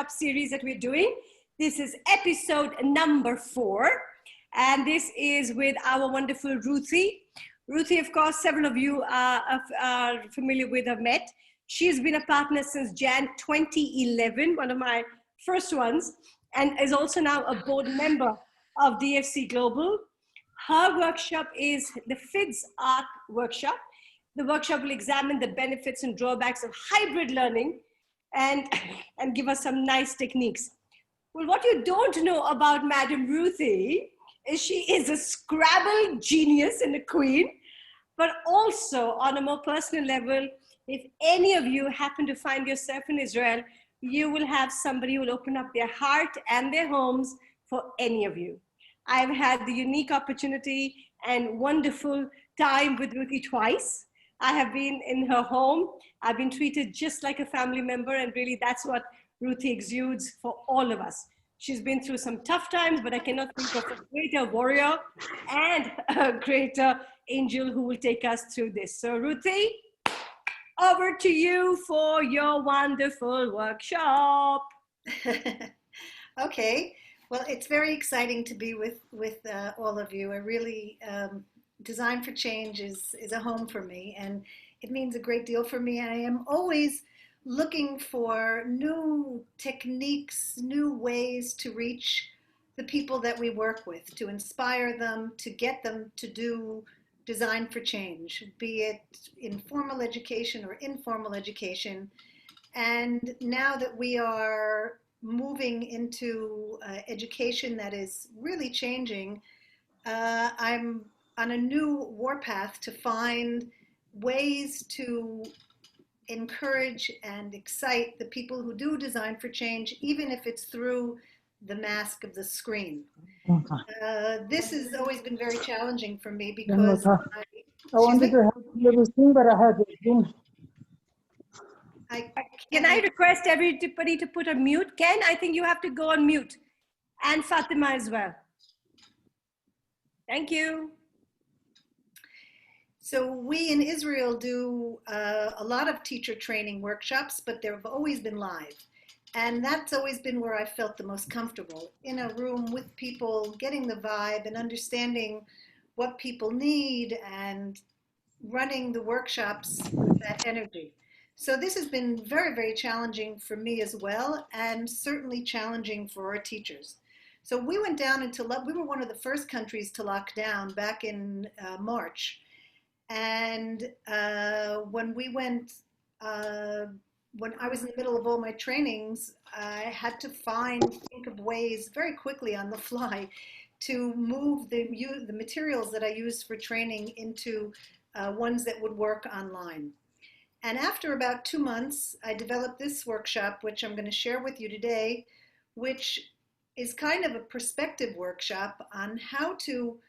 workshop series that we're doing. This is episode number 4, and this is with our wonderful Ruthie. Ruthie, of course, several of you are familiar with her, met. She's been a partner since Jan 2011, one of my first ones, and is also now a board member of DFC Global. Her workshop is the FIDS Art Workshop. The workshop will examine the benefits and drawbacks of hybrid learning and give us some nice techniques. Well, what you don't know about Madam Ruthie is she is a Scrabble genius and a queen, but also on a more personal level, if any of you happen to find yourself in Israel, you will have somebody who will open up their heart and their homes for any of you. I've had the unique opportunity and wonderful time with Ruthie twice. I have been in her home. I've been treated just like a family member, and really that's what Ruthie exudes for all of us. She's been through some tough times, but I cannot think of a greater warrior and a greater angel who will take us through this. So Ruthie, over to you for your wonderful workshop. Okay, well, it's very exciting to be with all of you. I really, Design for Change is a home for me, and it means a great deal for me. I am always looking for new techniques, new ways to reach the people that we work with, to inspire them, to get them to do design for change, be it in formal education or informal education. And now that we are moving into education that is really changing, I'm on a new warpath to find ways to encourage and excite the people who do design for change, even if it's through the mask of the screen. This has always been very challenging for me because I wanted to help you with thing, but I had to Zoom. Can I request everybody to put on mute? Ken, I think you have to go on mute. And Fatima as well. Thank you. So we in Israel do a lot of teacher training workshops, but they've always been live. And that's always been where I felt the most comfortable, in a room with people, getting the vibe and understanding what people need and running the workshops with that energy. So this has been very, very challenging for me as well, and certainly challenging for our teachers. So we went down into, we were one of the first countries to lock down back in March. And when we went, when I was in the middle of all my trainings, I had to think of ways very quickly on the fly to move the materials that I used for training into ones that would work online. And after about 2 months, I developed this workshop, which I'm going to share with you today, which is kind of a perspective workshop on how to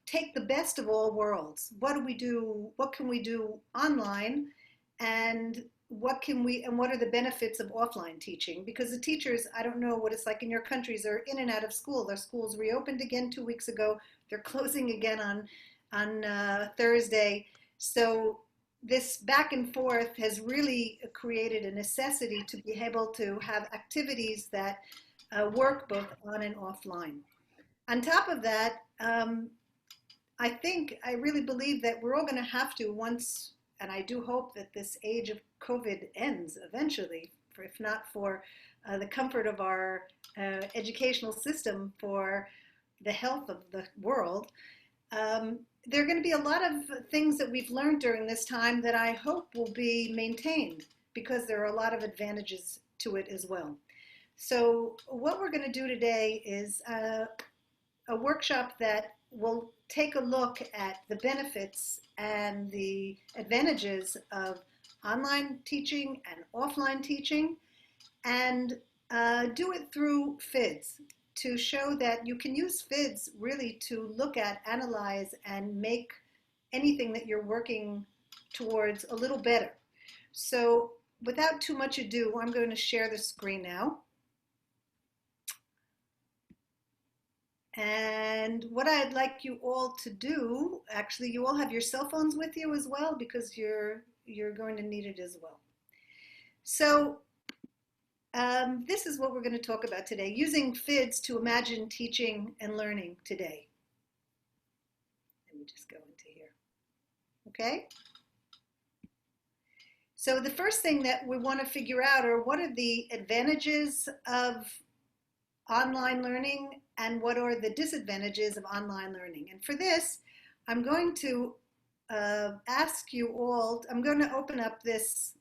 take the best of all worlds. What do we do? What can we do online? And what are the benefits of offline teaching? Because the teachers, I don't know what it's like in your countries, are in and out of school. Their schools reopened again 2 weeks ago. They're closing again on Thursday. So this back and forth has really created a necessity to be able to have activities that work both on and offline. On top of that, I really believe that we're all going to have to once, and I do hope that this age of COVID ends eventually, if not for the comfort of our educational system, for the health of the world. There are going to be a lot of things that we've learned during this time that I hope will be maintained, because there are a lot of advantages to it as well. So what we're going to do today is a workshop that will take a look at the benefits and the advantages of online teaching and offline teaching, and do it through FIDS, to show that you can use FIDS really to look at, analyze, and make anything that you're working towards a little better. So without too much ado, I'm going to share the screen now. And what I'd like you all to do, actually, you all have your cell phones with you as well, because you're going to need it as well. So This is what we're going to talk about today, using FIDS to imagine teaching and learning today. Let me just go into here. Okay? So the first thing that we want to figure out are what are the advantages of online learning and what are the disadvantages of online learning. And for this, I'm going to ask you all, I'm going to open up this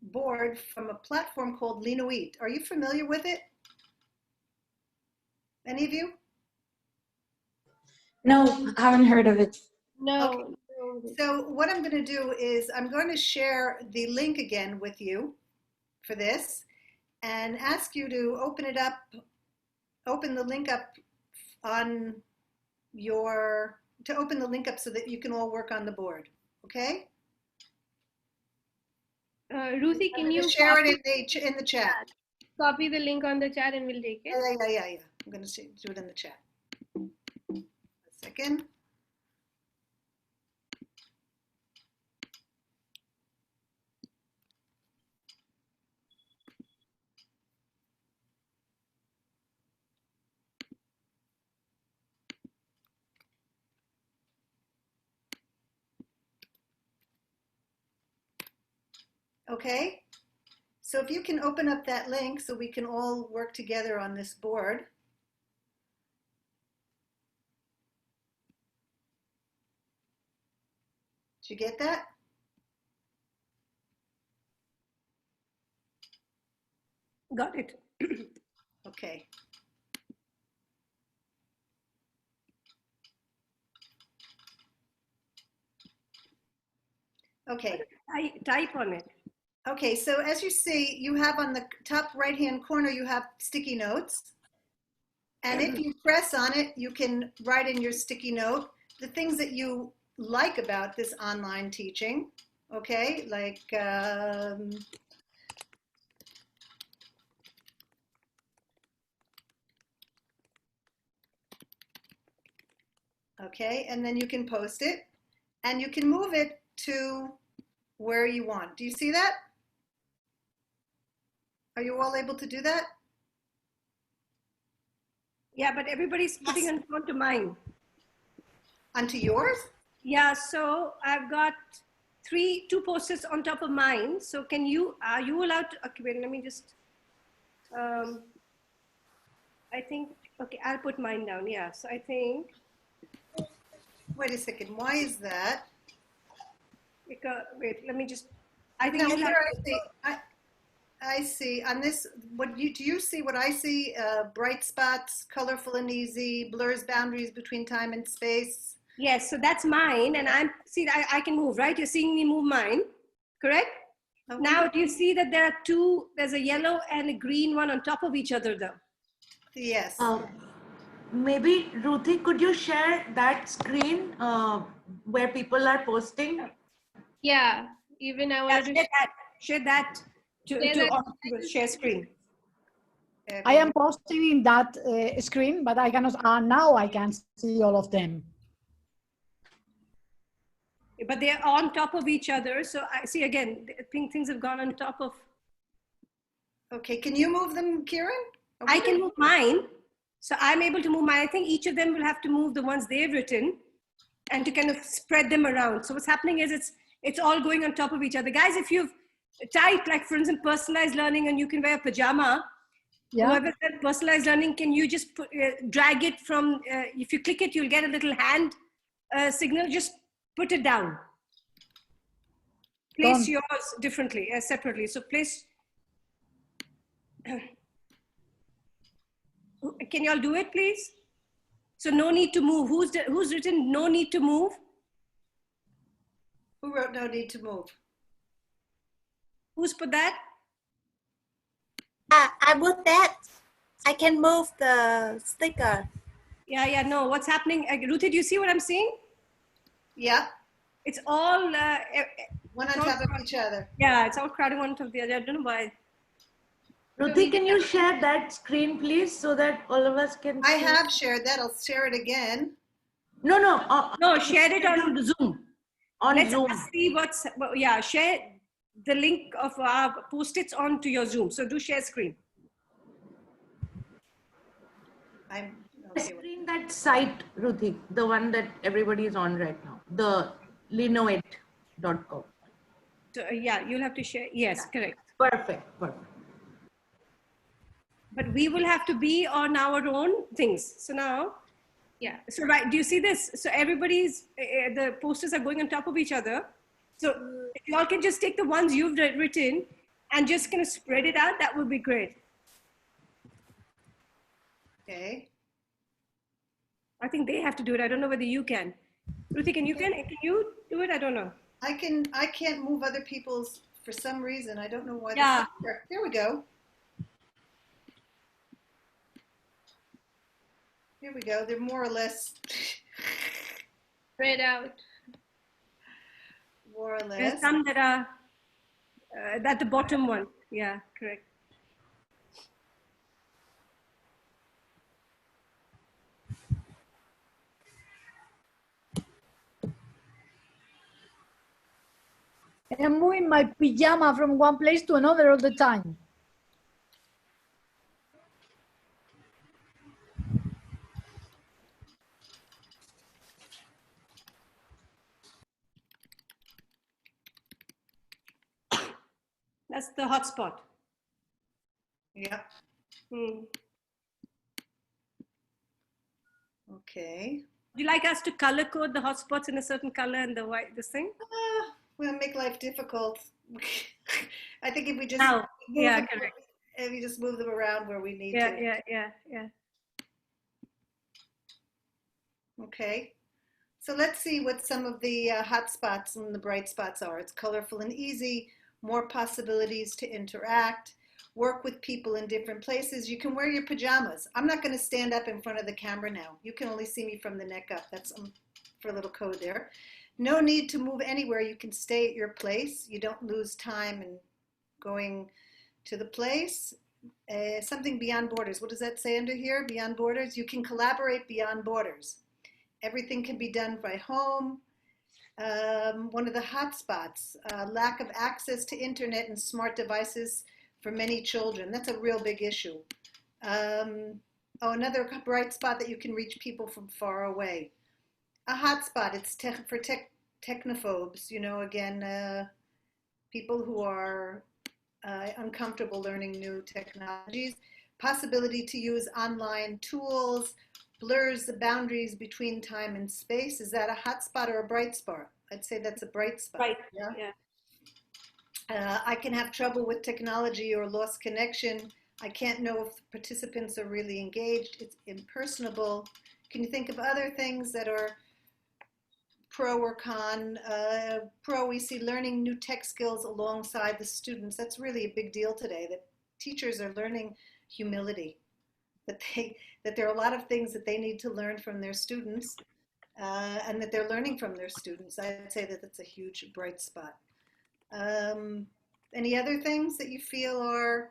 board from a platform called Linoit. Are you familiar with it? Any of you? No, I haven't heard of it. No. Okay. So what I'm going to do is I'm going to share the link again with you for this and ask you to open it up, open the link up on your, to open the link up so that you can all work on the board. Okay? Ruthie, can you share it in the chat? copy the link on the chat and we'll take it? Yeah. I'm going to do it in the chat. A second. Okay, so if you can open up that link so we can all work together on this board. Did you get that? Got it. Okay. Okay. I type on it. Okay, so as you see, you have on the top right-hand corner, you have sticky notes. And if you press on it, you can write in your sticky note the things that you like about this online teaching, okay? Like, okay, and then you can post it and you can move it to where you want. Do you see that? Are you all able to do that? Yeah, but everybody's putting it onto mine. Onto yours? Yeah, so I've got two post-its on top of mine. So can you, are you allowed to, okay, wait, let me just, I think, okay, I'll put mine down. Yeah, so I think. Wait a second, why is that? Because, wait, let me just, I think No, you here I see, on this, do you see what I see? Bright spots, colorful and easy, blurs boundaries between time and space. Yes, so that's mine, and I can move, right? You're seeing me move mine, correct? Okay. Now, do you see that there are there's a yellow and a green one on top of each other though? Yes. Maybe Ruthie, could you share that screen where people are posting? Yeah, even I wanted to share that to share screen. I am posting in that screen, but I cannot, now I can see all of them. But they're on top of each other. So I see again, I think things have gone on top of. Okay, can you move them, Kieran? I can move mine. So I'm able to move mine. I think each of them will have to move the ones they've written and to kind of spread them around. So what's happening is it's all going on top of each other. Guys, if you've typed, like for instance, personalized learning and you can wear a pajama, whoever said personalized learning, can you just drag it from, if you click it, you'll get a little hand signal, just put it down. Place yours differently, separately. So place, can you all do it, please? So no need to move. Who's written no need to move? Who wrote no need to move? Who's put that? I put that. I can move the sticker. Yeah, no. What's happening? Ruthie, do you see what I'm seeing? Yeah. It's all one on top of each other. Yeah, it's all crowding one on top of the other. I don't know why. Ruthie, can you share that screen, please, so that all of us can see? I have shared that. I'll share it again. No. No, share it on Zoom. On Zoom. Let's see share the link of our post-its onto your Zoom. So do share screen. Screen that site, Ruthie, the one that everybody is on right now, the linoit.com. So, yeah, you'll have to share. Yes, correct. Perfect. But we will have to be on our own things. So now, Yeah. so right, do you see this? So everybody's, the posters are going on top of each other. So if you all can just take the ones you've written and just kind of spread it out, that would be great. Okay. I think they have to do it. I don't know whether you can. Ruthie, can you do it? I don't know. I can't move other people's for some reason. I don't know why. Yeah. There we go. Here we go. They're more or less Spread out. more or less. There's some that are at the bottom one. Yeah, correct. I'm moving my pajama from one place to another all the time. That's the hotspot. Yeah. Okay. Would you like us to color code the hotspots in a certain color and the white, this thing? We'll make life difficult. I think if we just correct. if we just move them around where we need Yeah, to. yeah. Okay. So let's see what some of the hot spots and the bright spots are. It's colorful and easy, more possibilities to interact, work with people in different places. You can wear your pajamas. I'm not going to stand up in front of the camera now. You can only see me from the neck up. That's for a little code there. No need to move anywhere. You can stay at your place. You don't lose time in going to the place. Something beyond borders. What does that say under here? Beyond borders. You can collaborate beyond borders. Everything can be done by home. One of the hot spots, lack of access to internet and smart devices for many children. That's a real big issue. Another bright spot that you can reach people from far away. A hot spot, it's for technophobes, you know, again, people who are uncomfortable learning new technologies. Possibility to use online tools, blurs the boundaries between time and space. Is that a hot spot or a bright spot? I'd say that's a bright spot. Right, yeah. I can have trouble with technology or lost connection. I can't know if the participants are really engaged. It's impersonable. Can you think of other things that are pro or con? Pro, we see learning new tech skills alongside the students. That's really a big deal today, that teachers are learning humility, that there are a lot of things that they need to learn from their students, and that they're learning from their students. I'd say that that's a huge bright spot. Any other things that you feel are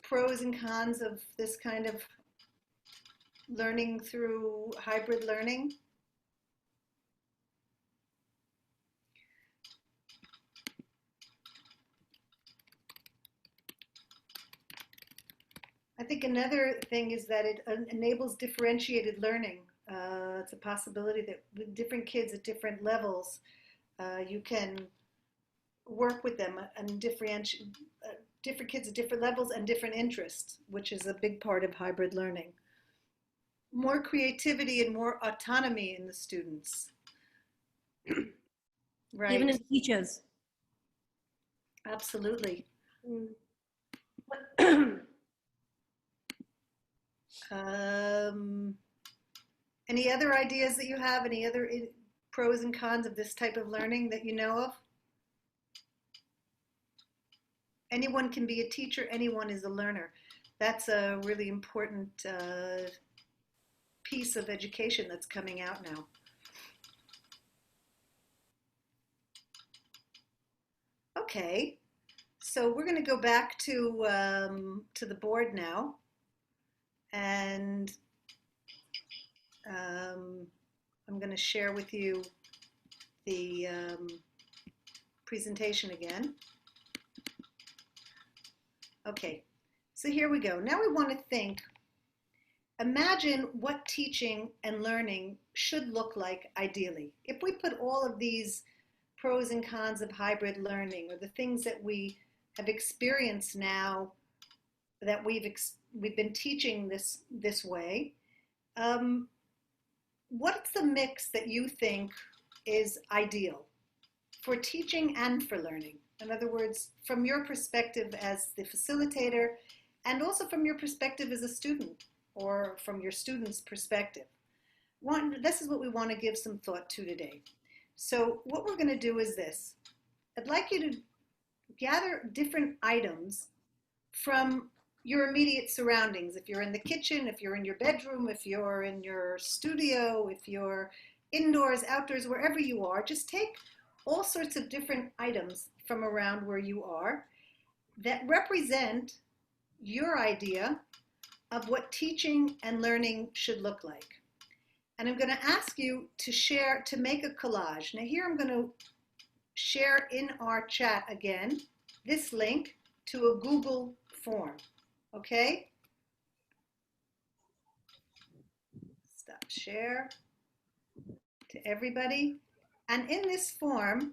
pros and cons of this kind of learning through hybrid learning? I think another thing is that it enables differentiated learning. It's a possibility that with different kids at different levels, you can work with them and different kids at different levels and different interests, which is a big part of hybrid learning. More creativity and more autonomy in the students. Right. Even as teachers. Absolutely. Any other ideas that you have? Any other pros and cons of this type of learning that you know of? Anyone can be a teacher, anyone is a learner. That's a really important piece of education that's coming out now. Okay, so we're going to go back to the board now, and I'm going to share with you the presentation again. Okay, so here we go. Now we want to think, imagine what teaching and learning should look like ideally. If we put all of these pros and cons of hybrid learning, or the things that we have experienced now that we've been teaching this way, what's the mix that you think is ideal for teaching and for learning? In other words, from your perspective as the facilitator, and also from your perspective as a student, or from your student's perspective. This is what we want to give some thought to today. So what we're going to do is this. I'd like you to gather different items from your immediate surroundings. If you're in the kitchen, if you're in your bedroom, if you're in your studio, if you're indoors, outdoors, wherever you are, just take all sorts of different items from around where you are that represent your idea of what teaching and learning should look like. And I'm going to ask you to make a collage. Now here I'm going to share in our chat again this link to a Google form, okay? Stop share to everybody. And in this form,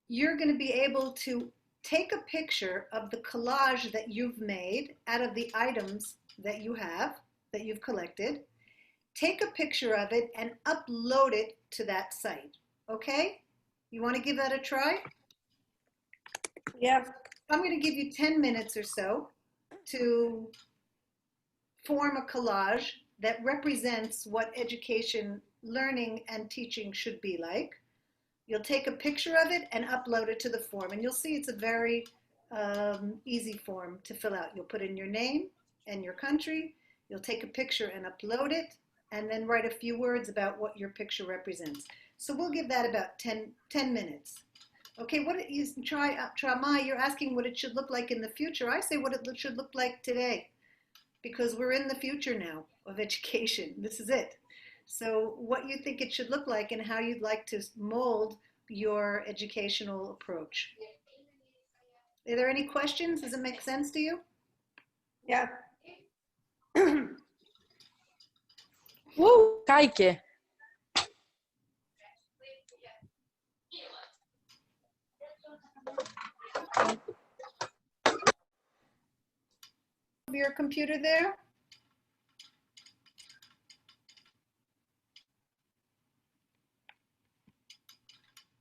you're going to be able to take a picture of the collage that you've made out of the items that you have, that you've collected. Take a picture of it and upload it to that site, okay? You want to give that a try? Yeah. I'm going to give you 10 minutes or so to form a collage that represents what education, learning, and teaching should be like. You'll take a picture of it and upload it to the form, and you'll see it's a very easy form to fill out. You'll put in your name and your country, you'll take a picture and upload it, and then write a few words about what your picture represents. So we'll give that about 10 minutes. Okay, what it is, Mai, you're asking what it should look like in the future. I say what it should look like today, because we're in the future now of education. This is it. So what you think it should look like and how you'd like to mold your educational approach. Are there any questions? Does it make sense to you? Yeah. Woo, Kaike. Your computer there?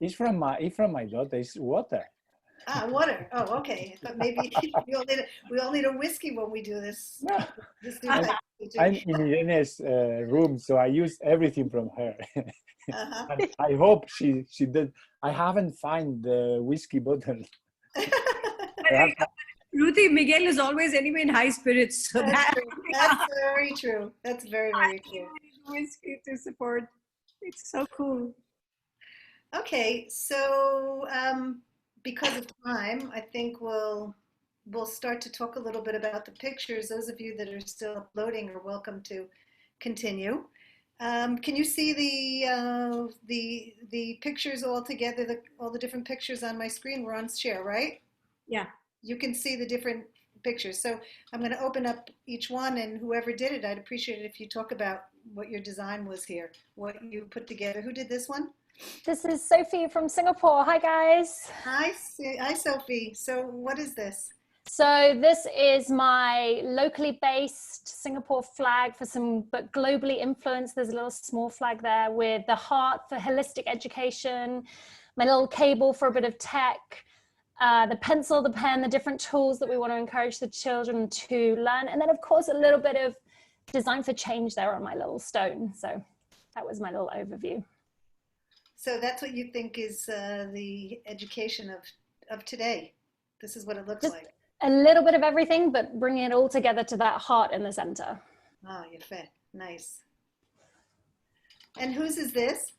It's from my daughter. It's water. Ah, water. Oh, okay. I thought maybe we all need a whiskey when we do this. No. This I'm in Irene's room, so I use everything from her. Uh-huh. I hope she did. I haven't found the whiskey bottle. Ruthie, Miguel is always anyway in high spirits. So That's true. That's very true. That's very, very true. Whiskey to support. It's so cool. Okay, so because of time, I think we'll start to talk a little bit about the pictures. Those of you that are still uploading are welcome to continue. Can you see the pictures all together? All the different pictures on my screen. We're on share, right? Yeah. You can see the different pictures. So I'm going to open up each one, and whoever did it, I'd appreciate it if you talk about what your design was here, what you put together. Who did this one? This is Sophie from Singapore. Hi, guys. Hi, Sophie. So what is this? So this is my locally based Singapore flag but globally influenced. There's a little small flag there with the heart for holistic education, my little cable for a bit of tech, the pencil, the pen, the different tools that we want to encourage the children to learn. And then of course, a little bit of design for change there on my little stone. So that was my little overview. So that's what you think is the education of today. This is what it looks like. A little bit of everything, but bringing it all together to that heart in the center. Ah, yaffe. Nice. And whose is this?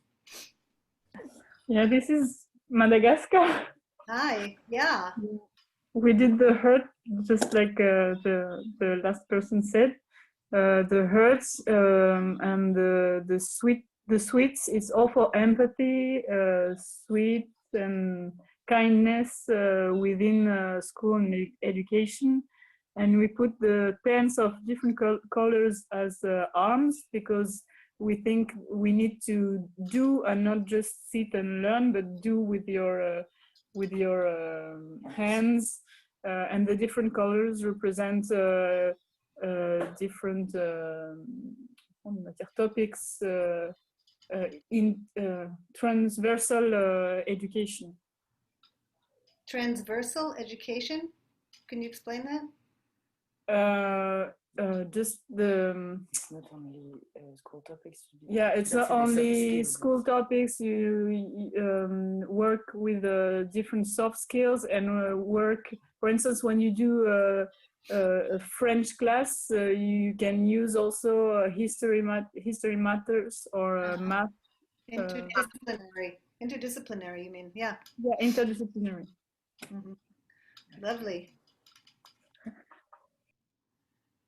Yeah, this is Madagascar. Hi. Yeah. We did the hurt, just like the last person said. The hurts and the sweet. The sweets is all for empathy, sweet and kindness within school and education. and we put the pens of different colors as arms, because we think we need to do and not just sit and learn, but do with your hands. And the different colors represent different topics in transversal education. Transversal education? Can you explain that? Just the Not only school topics. yeah, it's not only school topics. You work with different soft skills and work. For instance, when you do a French class, you can use also history matters or math. Interdisciplinary, you mean? Yeah. Yeah, interdisciplinary. Mm-hmm. Lovely.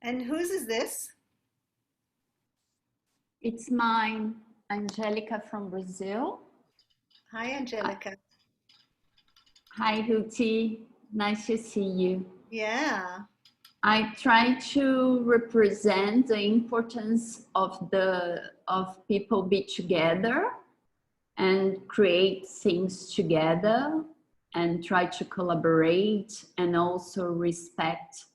And whose is this? It's mine, Angelica from Brazil. Hi, Angelica. Hi, Ruthie. Nice to see you. Yeah. I try to represent the importance of people be together and create things together and try to collaborate and also respect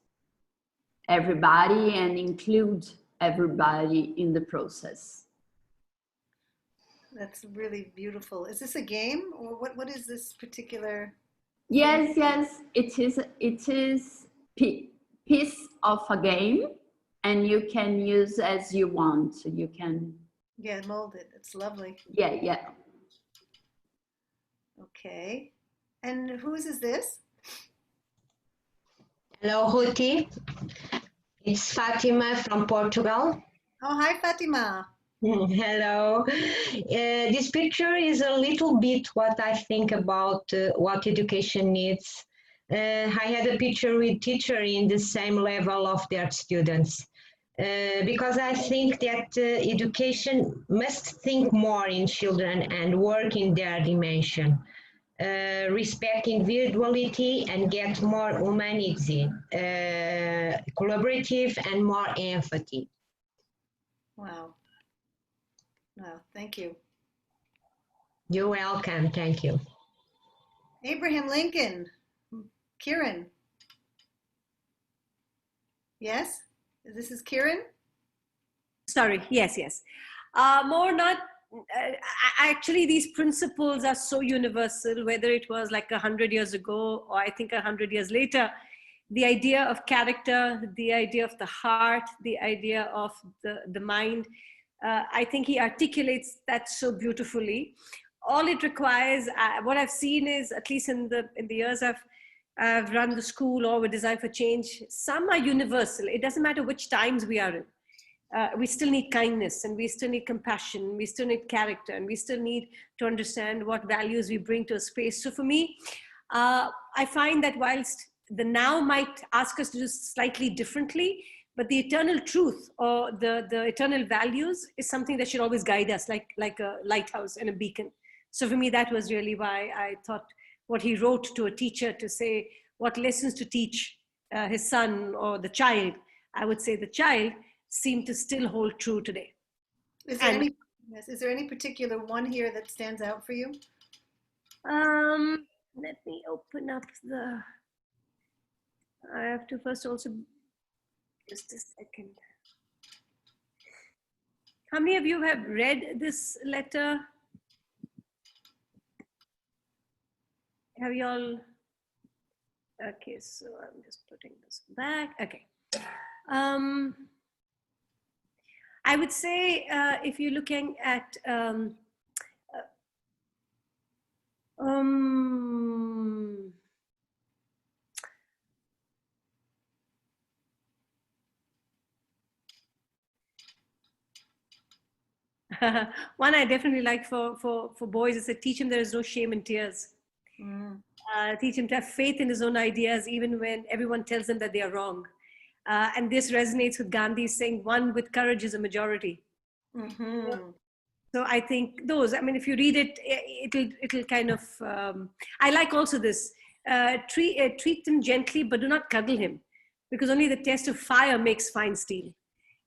everybody and include everybody in the process. That's really beautiful. Is this a game, or what is this particular? Yes, it is piece of a game, and you can use as you want. You can mold it. It's lovely. Yeah. Okay. And whose is this? Hello, Ruthie. It's Fatima from Portugal. Oh, hi, Fatima. Hello. This picture is a little bit what I think about what education needs. I had a picture with teacher in the same level of their students. Because I think that education must think more in children and work in their dimension. Respect individuality and get more humanity, collaborative and more empathy. Wow. Thank you. You're welcome. Thank you. Abraham Lincoln. Kieran. Yes? This is Kieran? Sorry. Yes. Actually, these principles are so universal, whether it was like 100 years ago or I think 100 years later. The idea of character, the idea of the heart, the idea of the mind, I think he articulates that so beautifully. All it requires, what I've seen is, at least in the years I've run the school or with Design for Change, some are universal. It doesn't matter which times we are in. We still need kindness, and we still need compassion, we still need character, and we still need to understand what values we bring to a space. So for me, I find that whilst the now might ask us to do slightly differently, but the eternal truth or the eternal values is something that should always guide us, like a lighthouse and a beacon. So for me, that was really why I thought what he wrote to a teacher to say what lessons to teach his son or the child, I would say the child, seem to still hold true today. Is there any particular one here that stands out for you? Let me open up I have to first also, just a second. How many of you have read this letter? Have you all? Okay, so I'm just putting this back. Okay. I would say if you're looking at one I definitely like for boys is to teach him there is no shame in tears. Teach him to have faith in his own ideas even when everyone tells him that they are wrong. And this resonates with Gandhi saying one with courage is a majority. So I think those, I mean, if you read it, it'll kind of, I like also this, treat him gently, but do not cuddle him. because only the test of fire makes fine steel.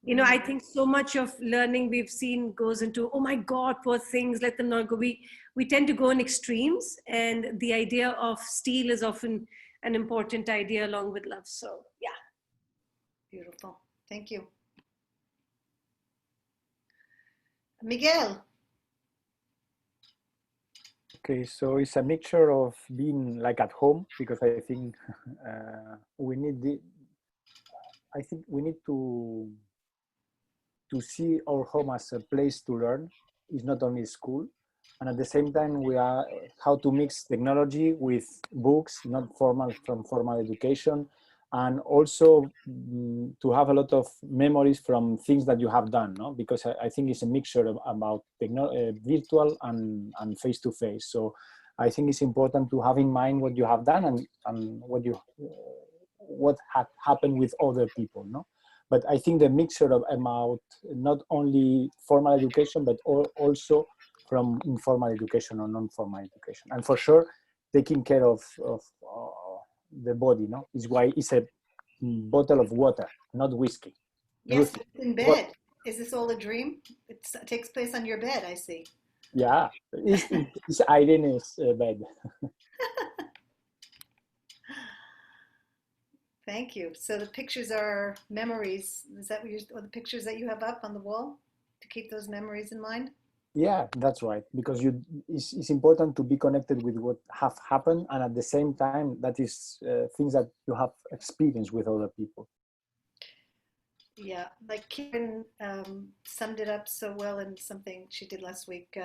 You know, I think so much of learning we've seen goes into, oh my God, poor things, let them not go. We tend to go in extremes, and the idea of steel is often an important idea along with love. So yeah. Beautiful. Thank you. Miguel. Okay, so it's a mixture of being like at home, because I think we need I think we need to see our home as a place to learn. It's not only school, and at the same time we are how to mix technology with books, not formal from formal education, and also to have a lot of memories from things that you have done, no? Because I think it's a mixture about virtual and face to face. So I think it's important to have in mind what you have done and what had happened with other people, no? But I think the mixture of about not only formal education, but also from informal education or non-formal education. And for sure, taking care of the body, no? Is why it's a bottle of water, not whiskey. Yes, it's in bed. Is this all a dream? It takes place on your bed, I see. Yeah, it's Irene's bed. Thank you. So the pictures are memories. Is that what the pictures that you have up on the wall to keep those memories in mind? Yeah, that's right. Because it's important to be connected with what have happened, and at the same time, that is things that you have experienced with other people. Yeah, like Karen summed it up so well in something she did last week.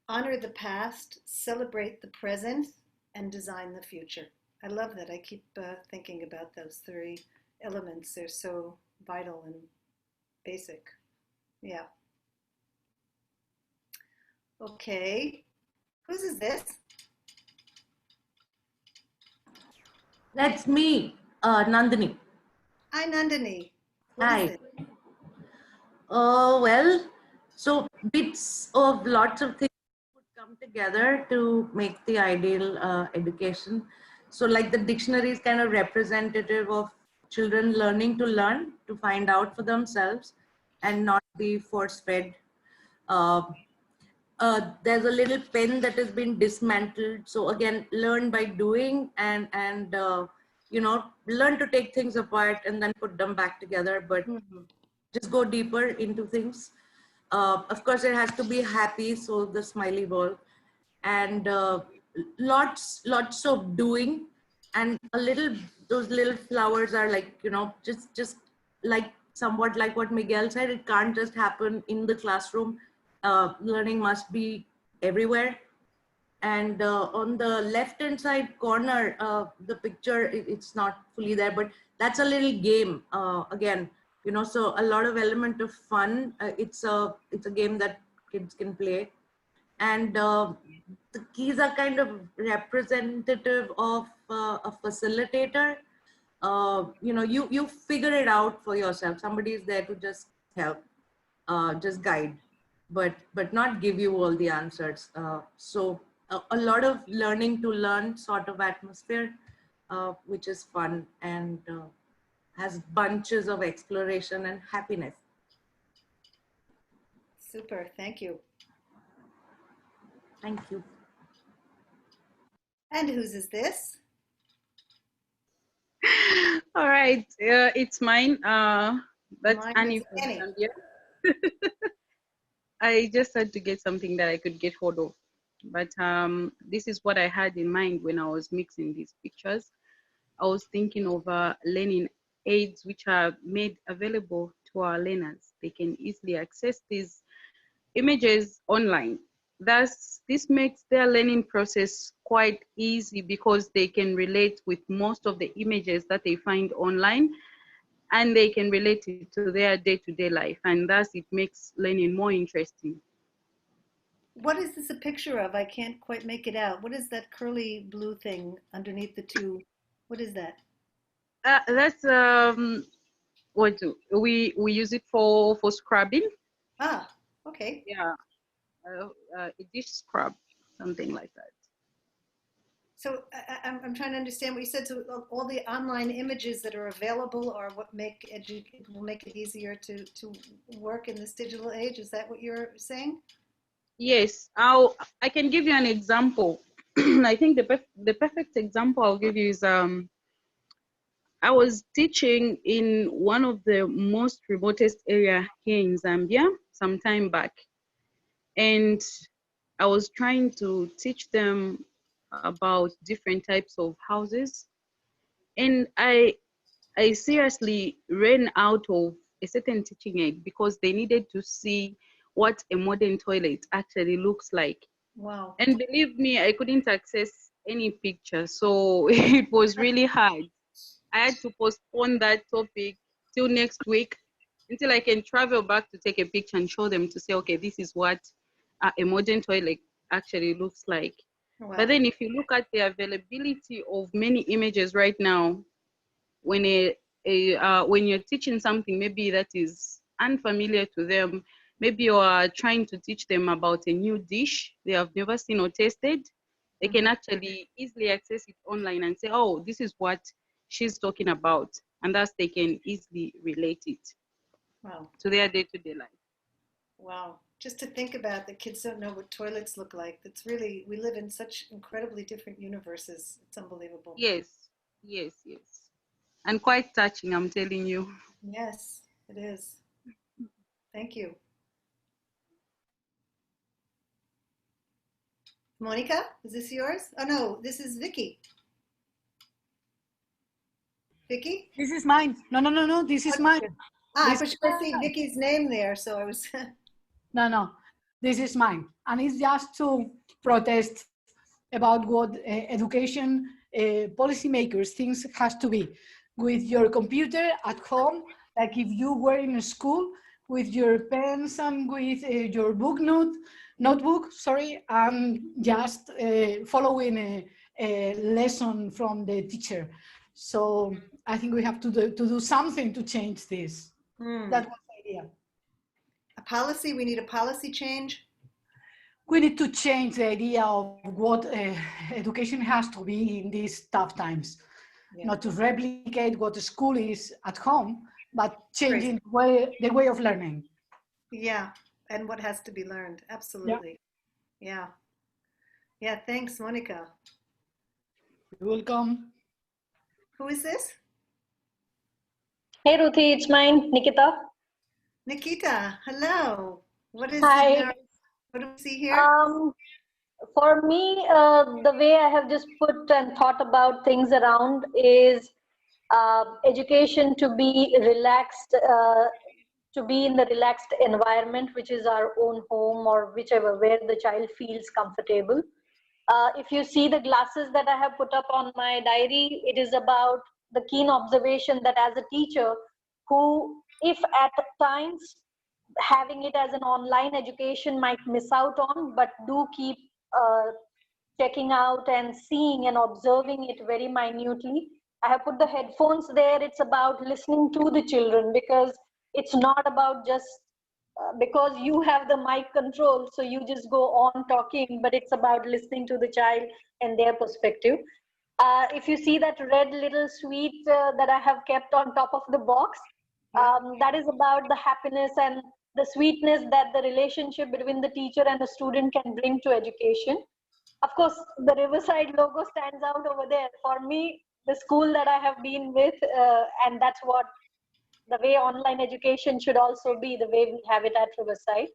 Honor the past, celebrate the present, and design the future. I love that. I keep thinking about those three elements. They're so vital and basic. Yeah. Okay. Whose is this? That's me, Nandini. Hi, Nandini. What Hi. is it? Well, so bits of lots of things would come together to make the ideal education. So like the dictionary is kind of representative of children learning to learn, to find out for themselves and not be force-fed. There's a little pen that has been dismantled. So again, learn by doing and you know, learn to take things apart and then put them back together, but just go deeper into things. Of course, it has to be happy, so the smiley ball, and lots of doing, and those little flowers are like, you know, just like somewhat like what Miguel said. It can't just happen in the classroom. Learning must be everywhere. And on the left hand side corner, the picture, it's not fully there, but that's a little game again, you know, so a lot of element of fun. It's a game that kids can play, and the keys are kind of representative of a facilitator. You know, you figure it out for yourself. Somebody is there to just help, just guide, but not give you all the answers. So a lot of learning to learn sort of atmosphere, which is fun and has bunches of exploration and happiness. Super, thank you. Thank you. And whose is this? All right, it's mine. That's Mine Annie is from Annie. Zambia. I just had to get something that I could get hold of. But this is what I had in mind when I was mixing these pictures. I was thinking of learning aids which are made available to our learners. They can easily access these images online. Thus, this makes their learning process quite easy because they can relate with most of the images that they find online, and they can relate it to their day-to-day life, and thus it makes learning more interesting. What is this a picture of? I can't quite make it out. What is that curly blue thing underneath the two? What is that? That's what we use it for scrubbing. Ah, okay. Yeah, a dish scrub, something like that. So I'm trying to understand what you said. So all the online images that are available are what will make it easier to work in this digital age. Is that what you're saying? Yes, I can give you an example. I think the perfect example I'll give you is I was teaching in one of the most remotest area here in Zambia some time back, and I was trying to teach them about different types of houses, and I seriously ran out of a certain teaching aid because they needed to see what a modern toilet actually looks like. Wow. And believe me, I couldn't access any picture, so it was really hard. I had to postpone that topic till next week until I can travel back to take a picture and show them to say, okay, this is what a modern toilet actually looks like. Wow. But then if you look at the availability of many images right now, when when you're teaching something maybe that is unfamiliar to them, maybe you are trying to teach them about a new dish they have never seen or tasted, they can actually easily access it online and say, oh, this is what she's talking about, and thus they can easily relate it to their day-to-day life. Wow. Just to think about that kids don't know what toilets look like. That's really, we live in such incredibly different universes. It's unbelievable. Yes, yes, yes. And quite touching, I'm telling you. Yes, it is. Thank you. Monica, is this yours? Oh no, this is Vicky. Vicky? This is mine. No, this is mine. I was trying to see Vicky's name there, so I was... No, this is mine. And it's just to protest about what education policymakers think has to be. With your computer at home, like if you were in a school, with your pens and with your notebook, and just following a lesson from the teacher. So I think we have to do something to change this. That was the idea. A policy, we need a policy change? We need to change the idea of what education has to be in these tough times. Yeah. Not to replicate what the school is at home, but changing the way of learning. Yeah, and what has to be learned, absolutely. Yeah. Yeah, thanks, Monica. You're welcome. Who is this? Hey, Ruthie, it's mine, Nikita. Nikita, hello. What is Hi. What do we see here? For me, the way I have just put and thought about things around is education to be relaxed, to be in the relaxed environment, which is our own home or whichever, where the child feels comfortable. If you see the glasses that I have put up on my diary, it is about the keen observation that as a teacher who, if at times having it as an online education might miss out on, but do keep checking out and seeing and observing it very minutely. I have put the headphones there. It's about listening to the children, because it's not about just because you have the mic control, so you just go on talking, but it's about listening to the child and their perspective. If you see that red little sweet that I have kept on top of the box, that is about the happiness and the sweetness that the relationship between the teacher and the student can bring to education. Of course, the Riverside logo stands out over there. For me, the school that I have been with, and that's what the way online education should also be, the way we have it at Riverside.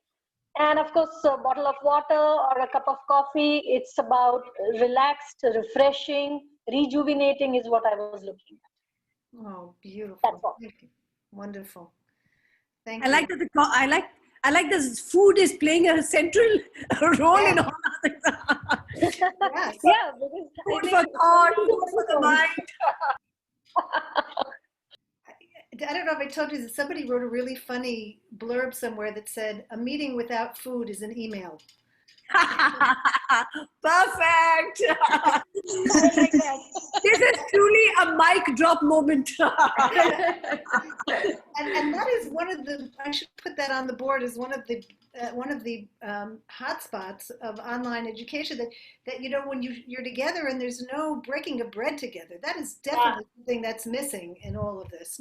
And of course, a bottle of water or a cup of coffee, it's about relaxed, refreshing, rejuvenating is what I was looking at. Oh, beautiful. That's all. Wonderful. Thank you. I like this food is playing a central role in all of this. Yes. Yeah, because food for thought, food for the mind. I don't know if I told you that somebody wrote a really funny blurb somewhere that said, "A meeting without food is an email." Perfect. I like that. This is truly a mic drop moment. And that is one of the, I should put that on the board as one of the hotspots of online education, that you know, when you're together and there's no breaking of bread together. That is definitely something that's missing in all of this.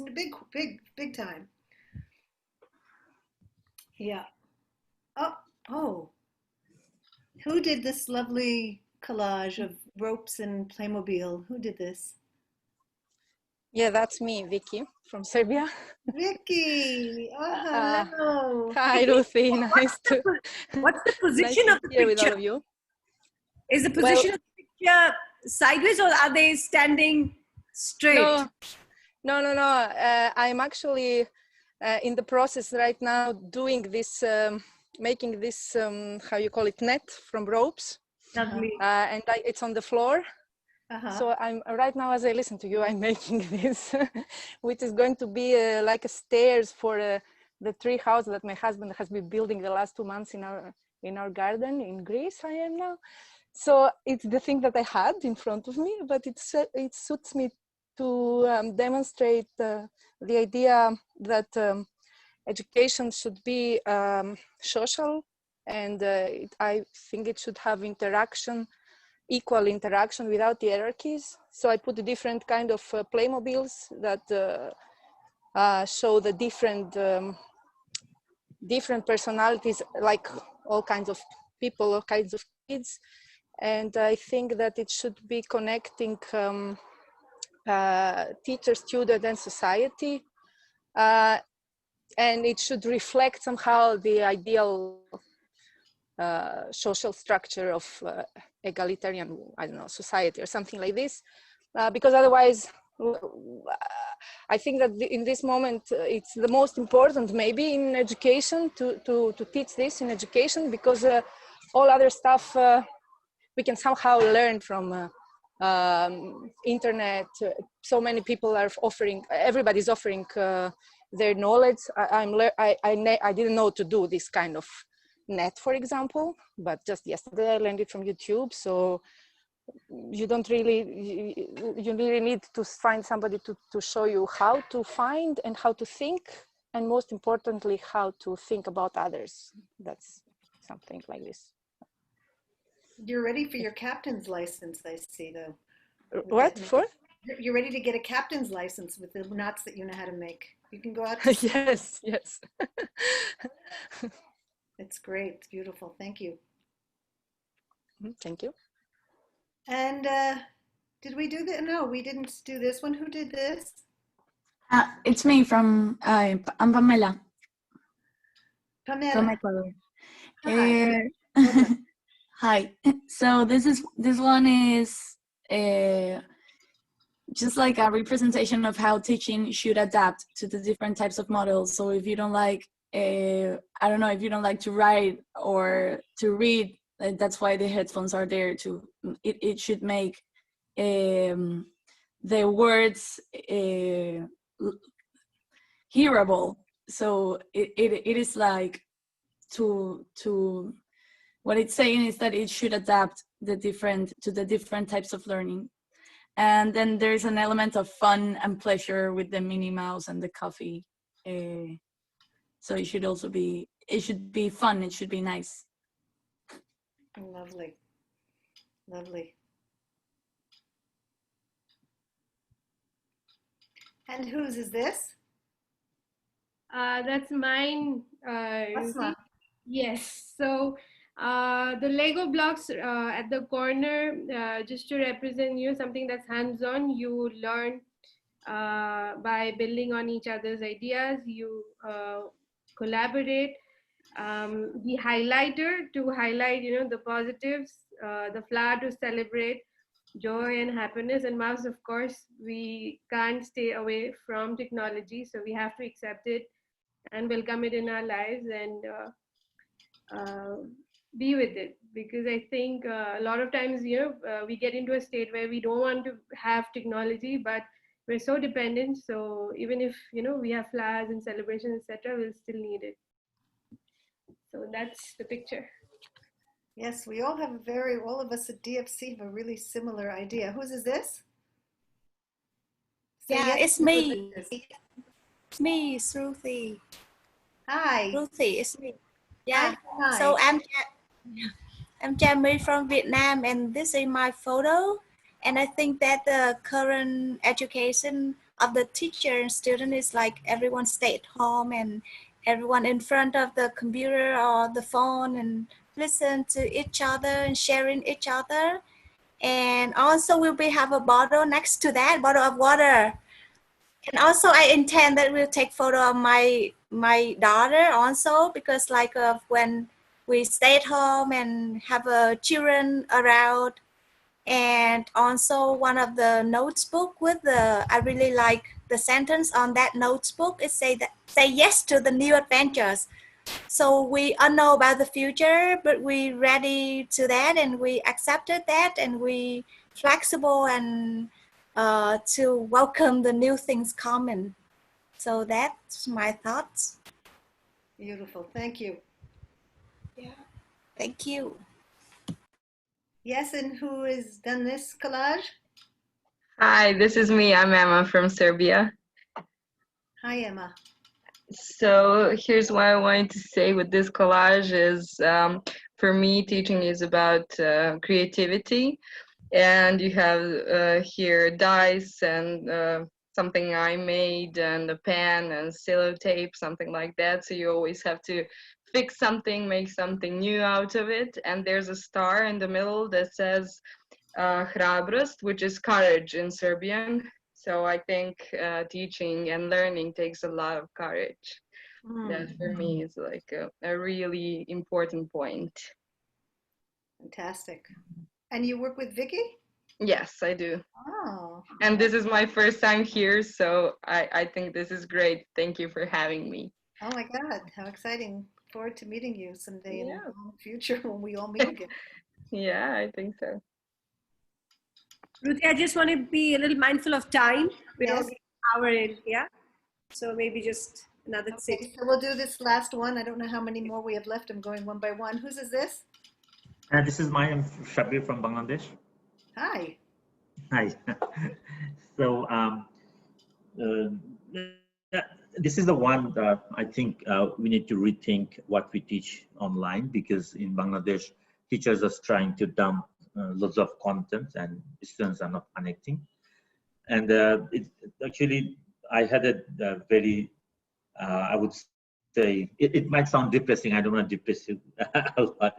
Big time. Yeah. Oh, who did this lovely collage of ropes and Playmobil? Who did this? Yeah, that's me, Vicky, from Serbia. Vicky, hello. Hi, Ruthie. Nice to. What's the position nice of the here with all picture? of you. Is the position of the picture sideways, or are they standing straight? No. I'm actually in the process right now doing this, making this, how you call it, net from ropes. Lovely. And it's on the floor. So I'm right now, as I listen to you, I'm making this, which is going to be like a stairs for the tree house that my husband has been building the last 2 months in our garden in Greece. I am now. So it's the thing that I had in front of me, but it suits me to demonstrate the idea that education should be social, and I think it should have equal interaction without hierarchies. So I put a different kind of Playmobiles that show the different personalities, like all kinds of people, all kinds of kids. And I think that it should be connecting teacher, student, and society. And it should reflect somehow the ideal social structure of egalitarian, I don't know, society or something like this. Because otherwise, I think that in this moment, it's the most important maybe in education to teach this in education, because all other stuff we can somehow learn from internet. So many people are offering, everybody's offering their knowledge. I didn't know to do this kind of net, for example, but just yesterday I learned it from YouTube. So you don't really, you really need to find somebody to show you how to find and how to think, and most importantly, how to think about others. That's something like this. You're ready for your captain's license, I see, though. What for? You're ready to get a captain's license with the knots that you know how to make. You can go out to Yes. It's great. It's beautiful. Thank you. Thank you. And did we do that? No, we didn't do this one. Who did this? It's me from, I'm Pamela. Pamela. From Ecuador. Hi. Hi. So this one is just like a representation of how teaching should adapt to the different types of models. So if you don't like, I don't know, if you don't like to write or to read, that's why the headphones are there. It should make the words hearable. So it is like to what it's saying is that it should adapt to the different types of learning. And then there's an element of fun and pleasure with the Minnie Mouse and the coffee. So it should also be, it should be fun, it should be nice. Lovely. Lovely. And whose is this? That's mine. Asma. Yes. So the Lego blocks at the corner, just to represent something that's hands-on. You learn by building on each other's ideas. You collaborate. The highlighter to highlight, the positives. The flower to celebrate joy and happiness. And mouse, of course, we can't stay away from technology, so we have to accept it and welcome it in our lives and be with it, because I think a lot of times we get into a state where we don't want to have technology, but we're so dependent. So even if we have flowers and celebrations, etc., we'll still need it. So that's the picture. Yes, we all have all of us at DFC have a really similar idea. Whose is this? Yeah, yes it's to me. this. It's me, it's Ruthie. Hi. Ruthie, it's me. Yeah. Hi. So I'm Jamie from Vietnam, and this is my photo. And I think that the current education of the teacher and student is like everyone stay at home and everyone in front of the computer or the phone and listen to each other and sharing each other. And also we'll have a bottle next to that, bottle of water. And also I intend that we'll take photo of my daughter also, because like when we stay at home and have children around. And also one of the notebook with I really like the sentence on that notebook. It say yes to the new adventures. So we all know about the future, but we ready to that, and we accepted that, and we flexible and to welcome the new things coming. So that's my thoughts. Beautiful. Thank you. Yeah. Thank you. Yes, and who has done this collage? Hi, this is me. I'm Emma from Serbia. Hi, Emma. So here's what I wanted to say with this collage is, for me, teaching is about creativity. And you have here dice and something I made and a pen and sellotape, something like that. So you always have to fix something, make something new out of it. And there's a star in the middle that says hrabrost, which is courage in Serbian. So I think teaching and learning takes a lot of courage. That for me is like a really important point. Fantastic. And you work with Vicky? Yes, I do. Oh. And this is my first time here, so I think this is great. Thank you for having me. Oh my God, how exciting. Forward to meeting you someday in the future when we all meet again. Yeah, I think so. Ruthie, I just want to be a little mindful of time. We're Yes. already an hour in, yeah? So maybe just another 6. Okay, so we'll do this last one. I don't know how many more we have left. I'm going one by one. Whose is this? This is Mayam Shabir from Bangladesh. Hi. Hi. So this is the one that I think we need to rethink what we teach online, because in Bangladesh, teachers are trying to dump lots of content and students are not connecting. And actually, I had a very, I would say, it might sound depressing. I don't want to depress you a lot.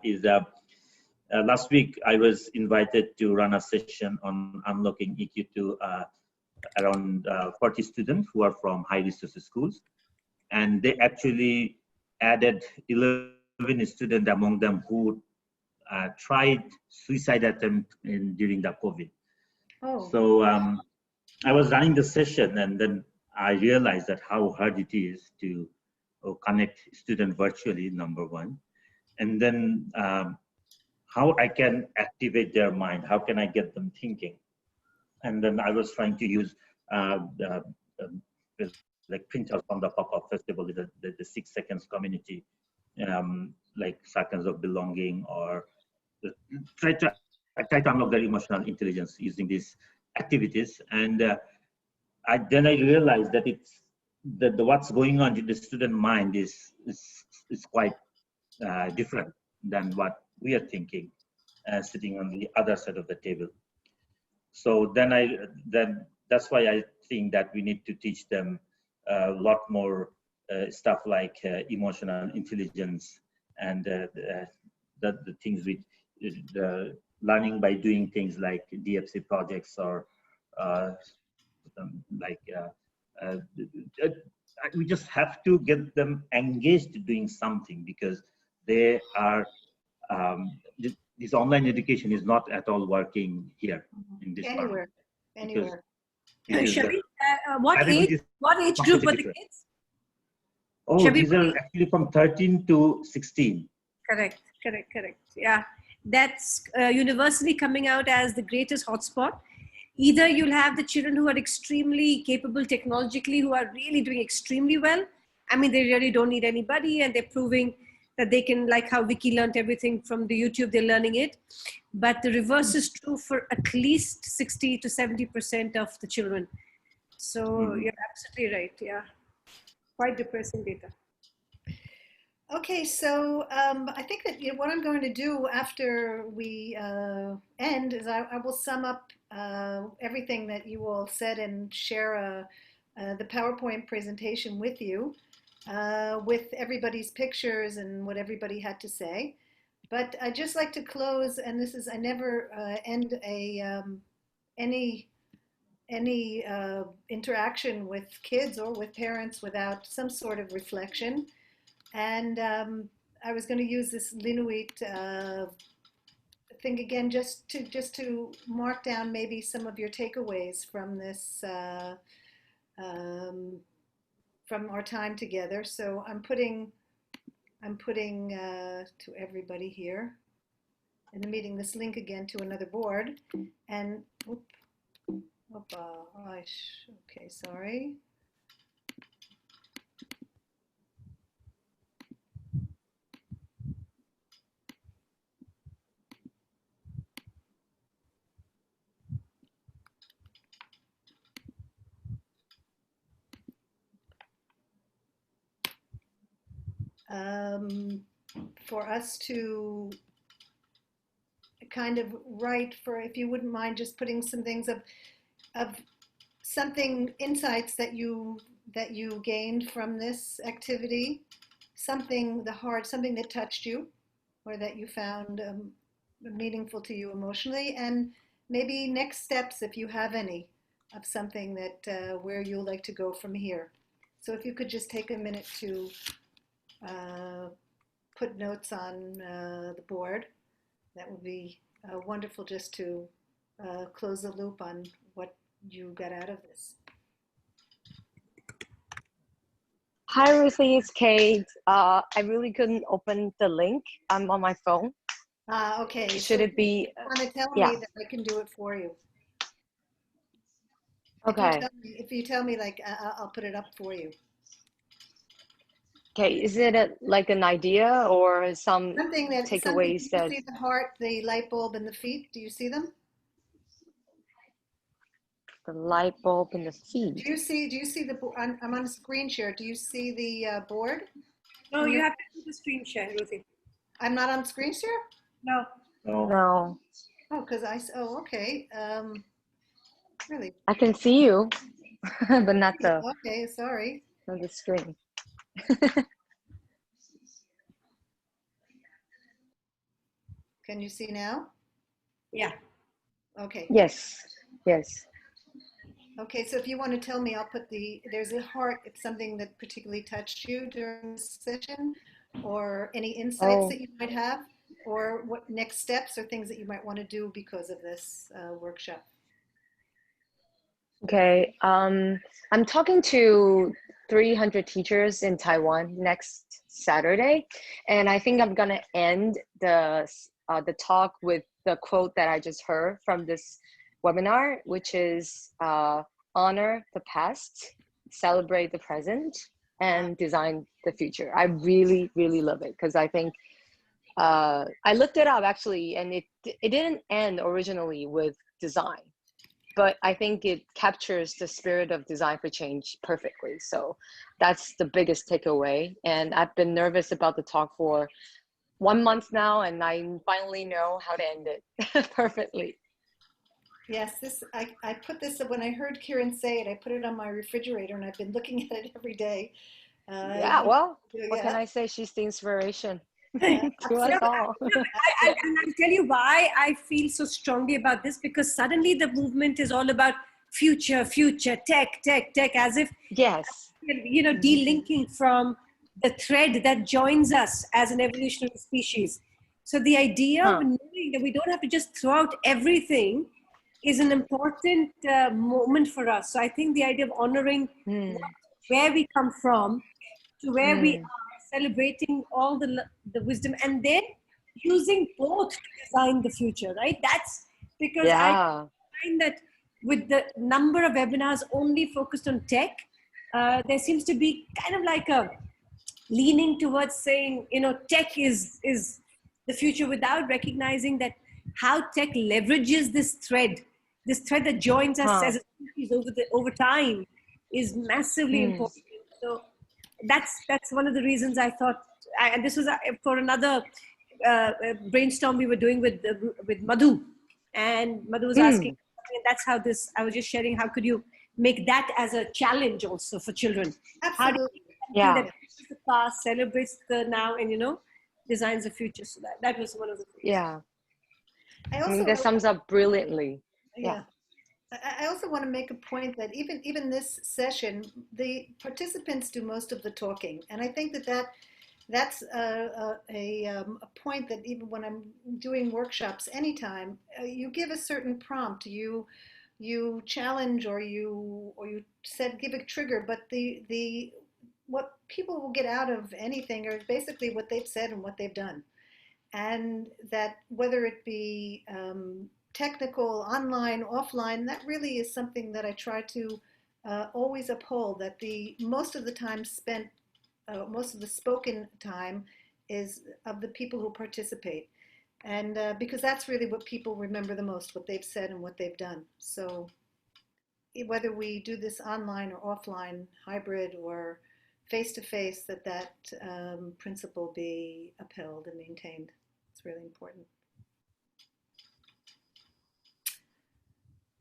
Last week, I was invited to run a session on unlocking EQ to around 40 students who are from high resource schools. And they actually added 11 students among them who tried suicide attempt during the COVID. Oh. So I was running the session, and then I realized that how hard it is to connect students virtually, number one. And then how I can activate their mind, how can I get them thinking? And then I was trying to use like printouts from the pop-up festival, the 6 seconds community, like seconds of belonging, or I try to unlock their emotional intelligence using these activities. And then I realized that what's going on in the student mind is quite different than what we are thinking, sitting on the other side of the table. So then that's why I think that we need to teach them a lot more stuff like emotional intelligence and the things with the learning by doing things like DFC projects, or we just have to get them engaged doing something, because they are this online education is not at all working here in this Anywhere. Anywhere. Shabir, what age group were the kids? Oh, Shabir, these are actually from 13 to 16. Correct. Yeah, that's universally coming out as the greatest hotspot. Either you'll have the children who are extremely capable technologically, who are really doing extremely well. I mean, they really don't need anybody, and they're proving that they can, like how Vicky learned everything from the YouTube, they're learning it. But the reverse is true for at least 60 to 70% of the children. So you're absolutely right. Yeah, quite depressing data. Okay, so I think that what I'm going to do after we end is I will sum up everything that you all said and share the PowerPoint presentation with you with everybody's pictures and what everybody had to say. But I'd just like to close, and this is, I never end any interaction with kids or with parents without some sort of reflection. And I was going to use this Linuit thing again, just to mark down maybe some of your takeaways from this, from our time together. So I'm putting to everybody here in the meeting this link again to another board, and okay, sorry. For us to kind of write, for if you wouldn't mind just putting some things of something, insights that you gained from this activity, something something that touched you or that you found meaningful to you emotionally, and maybe next steps if you have any of something that where you'll like to go from here. So if you could just take a minute to put notes on the board, that would be wonderful, just to close the loop on what you got out of this. Hi, Ruthie, it's Kate. I really couldn't open the link. I'm on my phone. Okay. Should it be? You want to tell yeah. me that I can do it for you? Okay. If you tell me, like, I'll put it up for you. Okay, is it like an idea or some Something that takeaways that? You see the heart, the light bulb, and the feet. Do you see them? The light bulb and the feet. Do you see the? I'm on a screen share. Do you see the board? No, you have to do the screen share, Ruthie. I'm not on screen share? No. No. Oh, okay. Really? I can see you, but not the. Okay, sorry. Not the screen. Can you see now? Yeah. Okay. Yes. Yes. Okay, so if you want to tell me, I'll put there's a heart, it's something that particularly touched you during this session, or any insights that you might have, or what next steps or things that you might want to do because of this workshop. Okay, I'm talking to 300 teachers in Taiwan next Saturday, and I think I'm gonna end the talk with the quote that I just heard from this webinar, which is honor the past, celebrate the present, and design the future. I really, really love it because I think I looked it up actually, and it didn't end originally with design, but I think it captures the spirit of design for change perfectly. So that's the biggest takeaway. And I've been nervous about the talk for 1 month now, and I finally know how to end it perfectly. Yes, I put this, when I heard Kieran say it, I put it on my refrigerator, and I've been looking at it every day. Yeah, well, what can I say? She's the inspiration to us all. And I'll tell you why I feel so strongly about this, because suddenly the movement is all about future, tech, as if, yes, delinking from the thread that joins us as an evolutionary species. So the idea of knowing that we don't have to just throw out everything is an important moment for us. So I think the idea of honoring where we come from to where we are, celebrating all the wisdom, and then using both to design the future, right? That's because I find that with the number of webinars only focused on tech, there seems to be kind of like a leaning towards saying, tech is the future, without recognizing that how tech leverages this thread this thread that joins us as a species over time is massively important. So that's one of the reasons I thought, and this was for another brainstorm we were doing with Madhu, and Madhu was asking, and that's how this, I was just sharing, how could you make that as a challenge also for children? How do you that the past celebrates the now and, you know, designs the future? So that was one of the things. Yeah. I think also that sums up brilliantly. Yeah. I also want to make a point that even this session, the participants do most of the talking, and I think that's a point that even when I'm doing workshops, anytime you give a certain prompt, you challenge or you said give a trigger, but the what people will get out of anything are basically what they've said and what they've done, and that whether it be technical, online, offline, that really is something that I try to always uphold, that the most of the time spent, most of the spoken time is of the people who participate. And because that's really what people remember the most, what they've said and what they've done. So whether we do this online or offline, hybrid or face-to-face, that principle be upheld and maintained. It's really important.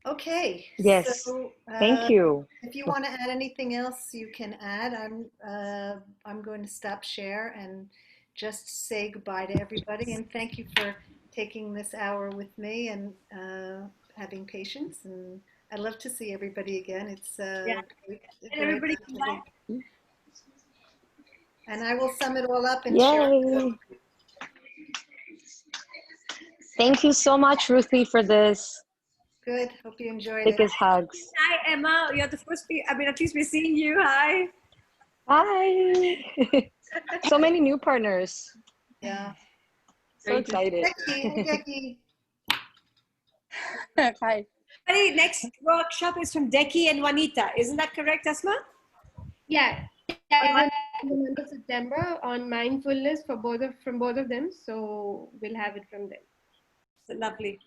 Okay. Yes. So, thank you. If you want to add anything else, you can add. I'm going to stop share and just say goodbye to everybody, and thank you for taking this hour with me and having patience. And I'd love to see everybody again. It's and everybody come back. And I will sum it all up and share it. Thank you so much, Ruthie, for this. Good. Hope you enjoyed it. Biggest hugs. Hi, Emma. You're the first people. I mean, at least we're seeing you. Hi. Hi. So many new partners. Yeah. So excited. Decky. Hi. Next workshop is from Deki and Juanita. Isn't that correct, Asma? Yeah. In the month of September on mindfulness from both of them. So we'll have it from them. So lovely.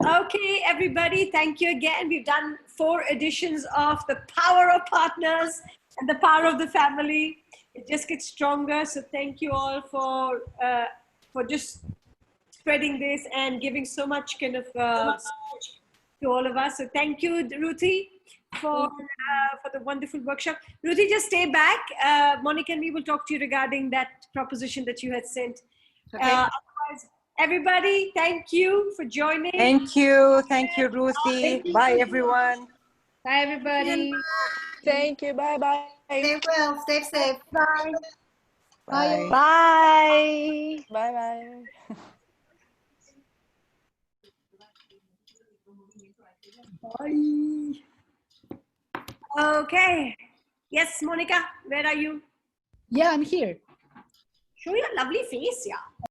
Okay, everybody, thank you again. We've done 4 editions of The Power of Partners and The Power of the Family. It just gets stronger. So thank you all for just spreading this and giving so much kind of to all of us. So thank you, Ruthie, for the wonderful workshop. Ruthie, just stay back. Monica and me will talk to you regarding that proposition that you had sent. Okay. Otherwise, everybody, thank you for joining. Thank you, Ruthie. Bye, everyone. Bye, everybody. Thank you. Bye-bye. Stay well. Stay safe. Bye. Bye. Bye. Bye-bye. Bye. Okay. Yes, Monica, where are you? Yeah, I'm here. Show your lovely face, yeah.